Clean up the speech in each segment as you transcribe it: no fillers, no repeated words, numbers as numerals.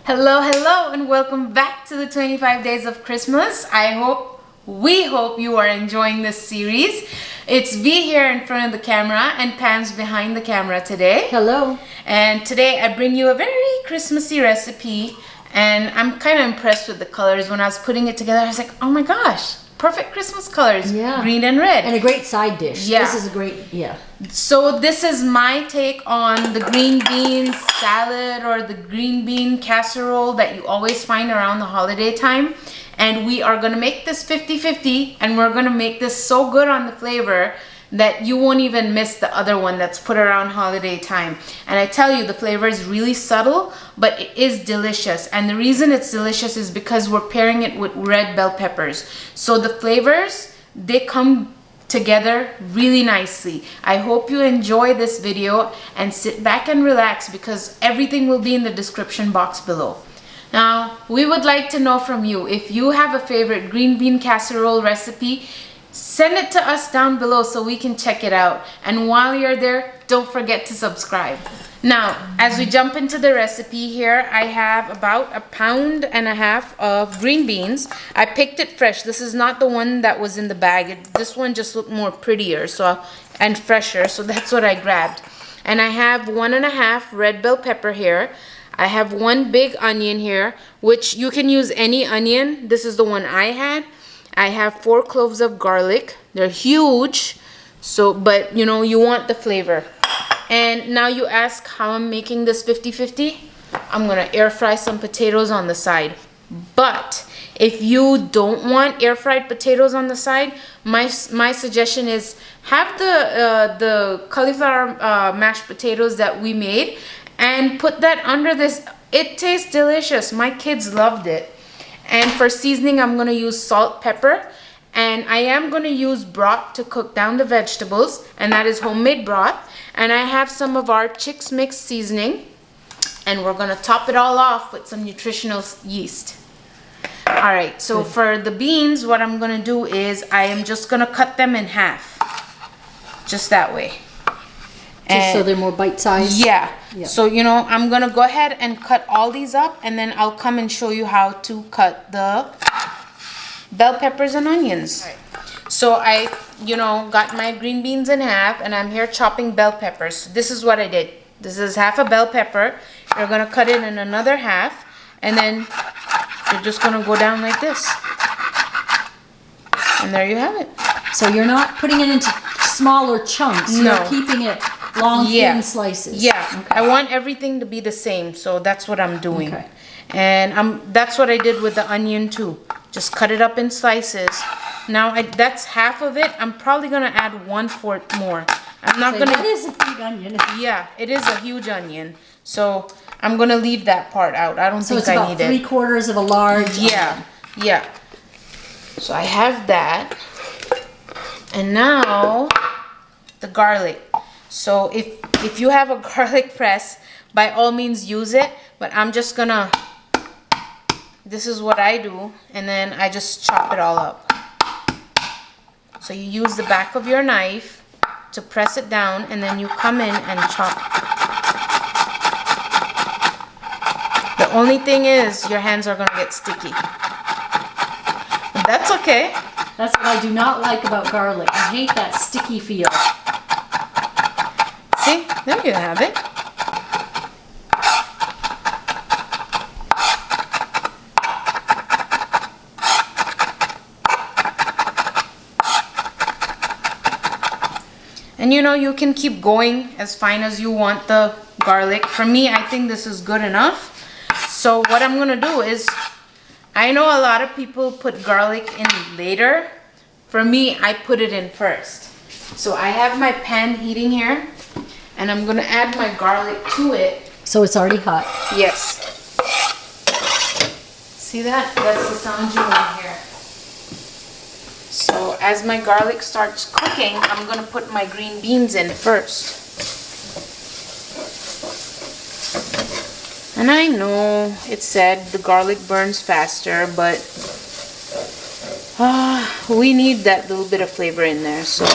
Hello, hello, and welcome back to the 25 Days of Christmas. We hope you are enjoying this series. It's V here in front of the camera and Pam's behind the camera today. Hello. And today I bring you a very Christmassy recipe, and I'm kind of impressed with the colors. When I was putting it together, I was like, oh my gosh, perfect Christmas colors. Yeah. Green and red. And a great side dish. Yeah. This is a great, yeah. So this is my take on the green bean salad or the green bean casserole that you always find around the holiday time. And we are gonna make this 50-50, and we're gonna make this so good on the flavor that you won't even miss the other one that's put around holiday time. And I tell you, the flavor is really subtle, but it is delicious. And the reason it's delicious is because we're pairing it with red bell peppers. So the flavors, they come together really nicely. I hope you enjoy this video and sit back and relax, because everything will be in the description box below. Now, we would like to know from you, if you have a favorite green bean casserole recipe, send it to us down below so we can check it out. And while you're there, don't forget to subscribe. Now, as we jump into the recipe here, I have about 1.5 pounds of green beans. I picked it fresh. This is not the one that was in the bag. This one just looked more prettier and fresher, so that's what I grabbed. And I have 1.5 red bell pepper here. I have 1 big onion here, which you can use any onion. This is the one I had. I have 4 cloves of garlic. They're huge, but you know, you want the flavor. And now you ask how I'm making this 50-50. I'm gonna air fry some potatoes on the side. But if you don't want air fried potatoes on the side, my suggestion is have the cauliflower mashed potatoes that we made and put that under this. It tastes delicious. My kids loved it. And for seasoning, I'm gonna use salt, pepper, and I am gonna use broth to cook down the vegetables, and that is homemade broth. And I have some of our chix mix seasoning, and we're gonna top it all off with some nutritional yeast. All right, so for the beans, what I'm gonna do is I am just gonna cut them in half, just that way. Just so they're more bite-sized? Yeah. So, you know, I'm going to go ahead and cut all these up, and then I'll come and show you how to cut the bell peppers and onions. Right. So I, got my green beans in half, and I'm here chopping bell peppers. So this is what I did. This is half a bell pepper. You're going to cut it in another half, and then you're just going to go down like this. And there you have it. So you're not putting it into smaller chunks. No. You're keeping it long, thin slices. Yeah. Okay. I want everything to be the same, so that's what I'm doing. Okay. And that's what I did with the onion too. Just cut it up in slices. Now that's half of it. I'm probably gonna add 1/4 more. I'm not gonna. That is a big onion. Yeah, it is a huge onion. So I'm gonna leave that part out. I don't think I need it. So it's about 3/4 of a large. Yeah. Yeah. So I have that. And now the garlic. So if you have a garlic press, by all means use it, but I'm just gonna, this is what I do, and then I just chop it all up. So you use the back of your knife to press it down, and then you come in and chop. The only thing is your hands are gonna get sticky. But that's okay. That's what I do not like about garlic. I hate that sticky feel. See, there you have it. And you can keep going as fine as you want the garlic. For me, I think this is good enough. So what I'm gonna do is, I know a lot of people put garlic in later. For me, I put it in first. So I have my pan heating here, and I'm gonna add my garlic to it. So it's already hot. Yes. See that? That's the sound you want here. So as my garlic starts cooking, I'm gonna put my green beans in first. And I know it said the garlic burns faster, but we need that little bit of flavor in there, so.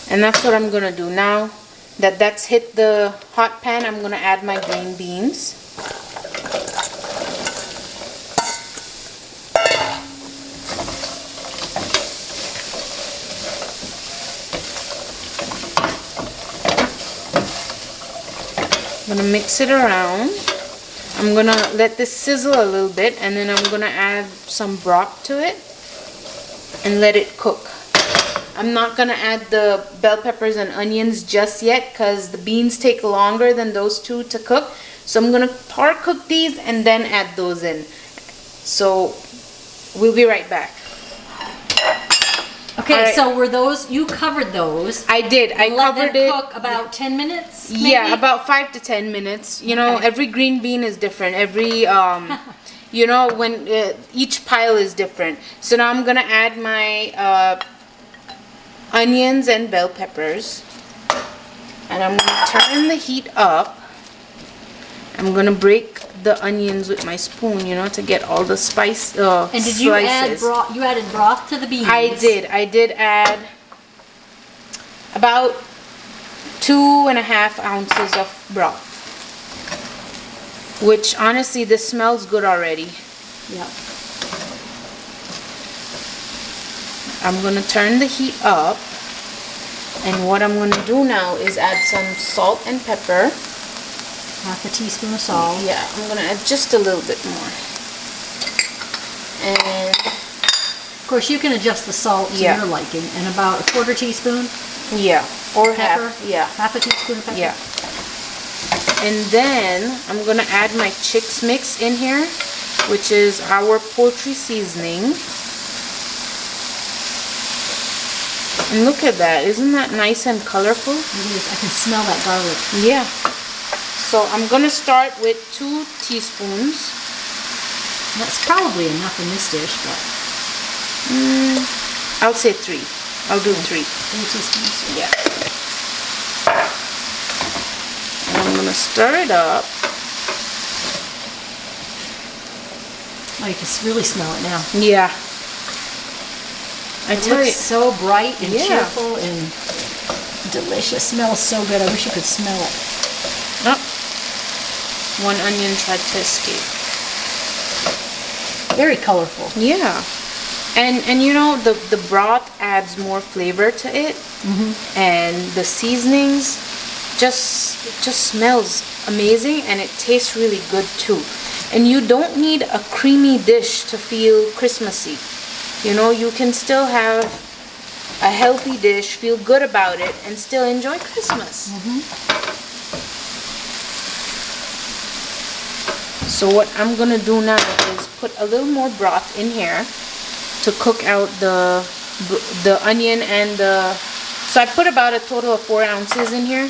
And that's what I'm gonna do now. That's hit the hot pan, I'm gonna add my green beans. I'm gonna mix it around. I'm gonna let this sizzle a little bit, and then I'm gonna add some broth to it and let it cook. I'm not gonna add the bell peppers and onions just yet because the beans take longer than those two to cook. So I'm gonna par cook these and then add those in. So we'll be right back. Okay, right. so were those, you covered those. I did. I covered it. Let them cook about 10 minutes? Maybe? Yeah, about 5 to 10 minutes. You know, Okay. every green bean is different. Every, you know, when each pile is different. So now I'm going to add my onions and bell peppers. And I'm going to turn the heat up. I'm going to break the onions with my spoon, you know, to get all the spice And did you slices. add broth? You added broth to the beans. I did add about 2.5 ounces of broth, which honestly this smells good already. Yep. I'm gonna turn the heat up, and what I'm gonna do now is add some salt and pepper. Half a teaspoon of salt. Yeah, I'm gonna add just a little bit more. And Of course, you can adjust the salt to Yeah. your liking. And about a 1/4 teaspoon yeah, or pepper. half. Yeah. Half a teaspoon of pepper. Yeah. And then I'm gonna add my chix mix in here, which is our poultry seasoning. And look at that, isn't that nice and colorful? It is. I can smell that garlic. Yeah. So I'm gonna start with 2 teaspoons. That's probably enough in this dish, but I'll say 3. I'll do 3. 3 teaspoons. Yeah. And I'm gonna stir it up. Oh, you can really smell it now. Yeah. I It tell you. looks so bright and Yeah. cheerful and delicious. Smells so good. I wish you could smell it. Oh, one onion tried to escape. Very colorful. Yeah. And you know, the broth adds more flavor to it. And the seasonings just smells amazing, and it tastes really good too. And you don't need a creamy dish to feel Christmassy. You know, you can still have a healthy dish, feel good about it, and still enjoy Christmas. So what I'm gonna do now is put a little more broth in here to cook out the onion and the. So I put about a total of 4 ounces in here.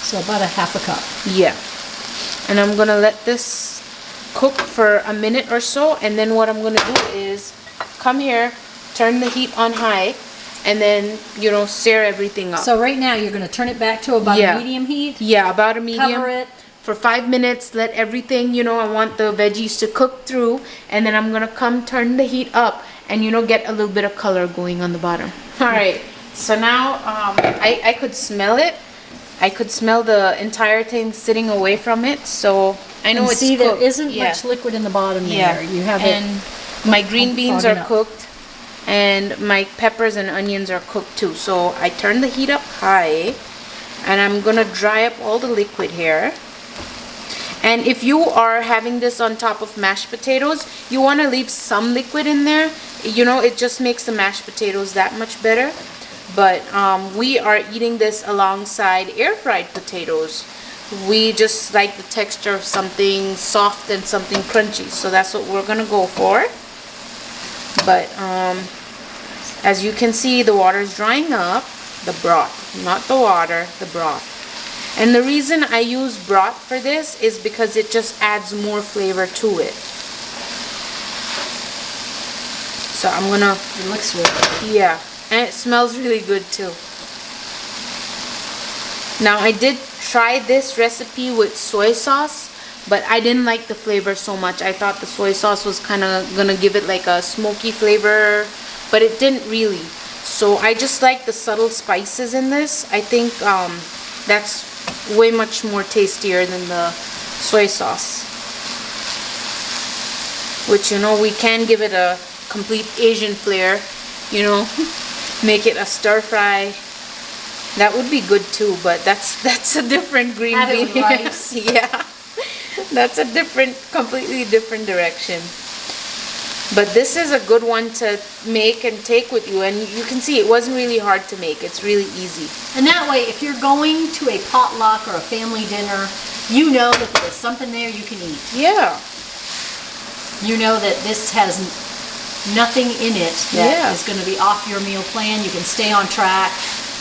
So about a half a cup. Yeah. And I'm gonna let this cook for a minute or so, and then what I'm gonna do is come here, turn the heat on high, and then, you know, sear everything up. So right now you're going to turn it back to about Yeah. a medium heat. Yeah, about a medium. Cover it. For 5 minutes, let everything, you know, I want the veggies to cook through, and then I'm gonna come turn the heat up and, you know, get a little bit of color going on the bottom. All right, so now I could smell it. I could smell the entire thing sitting away from it, so I know And it's see, cooked. there isn't Yeah. much liquid in the bottom Yeah, there. You have and it. my green beans are fogging up. cooked, and my peppers and onions are cooked too. So I turn the heat up high, and I'm gonna dry up all the liquid here. And if you are having this on top of mashed potatoes, you want to leave some liquid in there. You know, it just makes the mashed potatoes that much better. But we are eating this alongside air fried potatoes. We just like the texture of something soft and something crunchy, so that's what we're gonna go for. But as you can see, the water is drying up. The broth, not the water, the broth. And the reason I use broth for this is because it just adds more flavor to it. So I'm gonna, It looks really good. yeah, and it smells really good too. Now I did try this recipe with soy sauce, but I didn't like the flavor so much. I thought the soy sauce was kind of gonna give it like a smoky flavor, but it didn't really. So I just like the subtle spices in this. I think that's way much more tastier than the soy sauce. Which, you know, we can give it a complete Asian flair, you know, make it a stir fry. That would be good too, but that's a different green Have bean. it with rice. Yeah, that's a completely different direction. But this is a good one to make and take with you, and you can see it wasn't really hard to make. It's really easy. And that way, if you're going to a potluck or a family dinner, you know that there's something there you can eat. Yeah. You know that this has nothing in it that Yeah. is going to be off your meal plan. You can stay on track.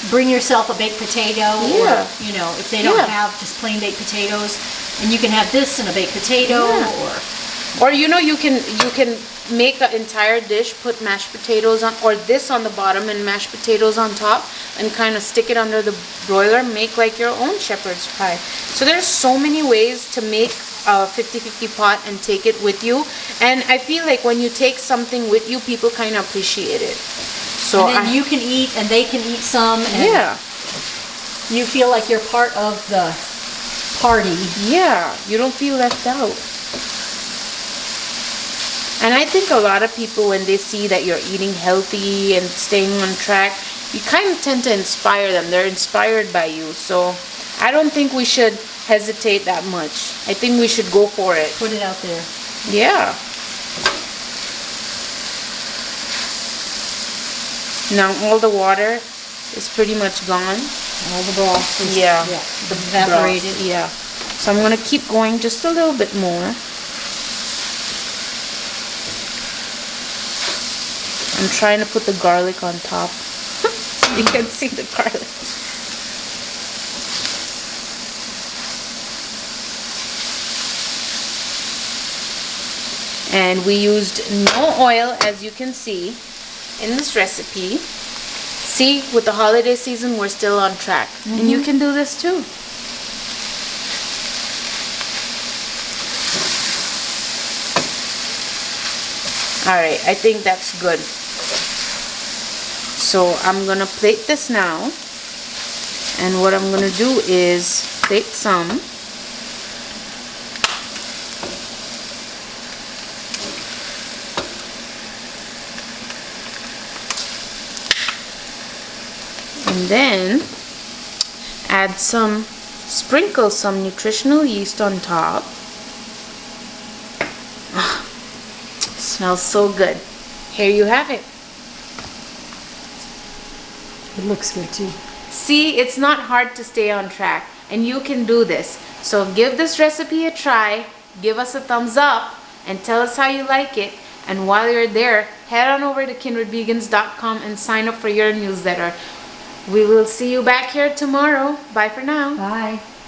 Bring yourself a baked potato, Yeah. or you know, if they don't Yeah. have just plain baked potatoes, and you can have this and a baked potato, Yeah. Or you know, you can make an entire dish, put mashed potatoes on, or this on the bottom and mashed potatoes on top, and kind of stick it under the broiler. Make like your own shepherd's pie. So there's so many ways to make a 50-50 pot and take it with you. And I feel like when you take something with you, people kind of appreciate it. So and then you can eat, and they can eat some, and yeah, you feel like you're part of the party. yeah, you don't feel left out. And I think a lot of people, when they see that you're eating healthy and staying on track, you kind of tend to inspire them. They're inspired by you. So I don't think we should hesitate that much. I think we should go for it. Put it out there. Yeah. Now all the water is pretty much gone. All the broth is evaporated. Broth, yeah. So I'm going to keep going just a little bit more. I'm trying to put the garlic on top so you can see the garlic. And we used no oil, as you can see in this recipe. See, with the holiday season, we're still on track. And you can do this too. Alright, I think that's good. So I'm gonna plate this now, and what I'm gonna do is plate some, and then sprinkle some nutritional yeast on top. Smells so good. Here you have it. It looks good too. See, it's not hard to stay on track, and you can do this. So give this recipe a try, give us a thumbs up, and tell us how you like it. And while you're there, head on over to kindredvegans.com and sign up for your newsletter. We will see you back here tomorrow. Bye for now. Bye.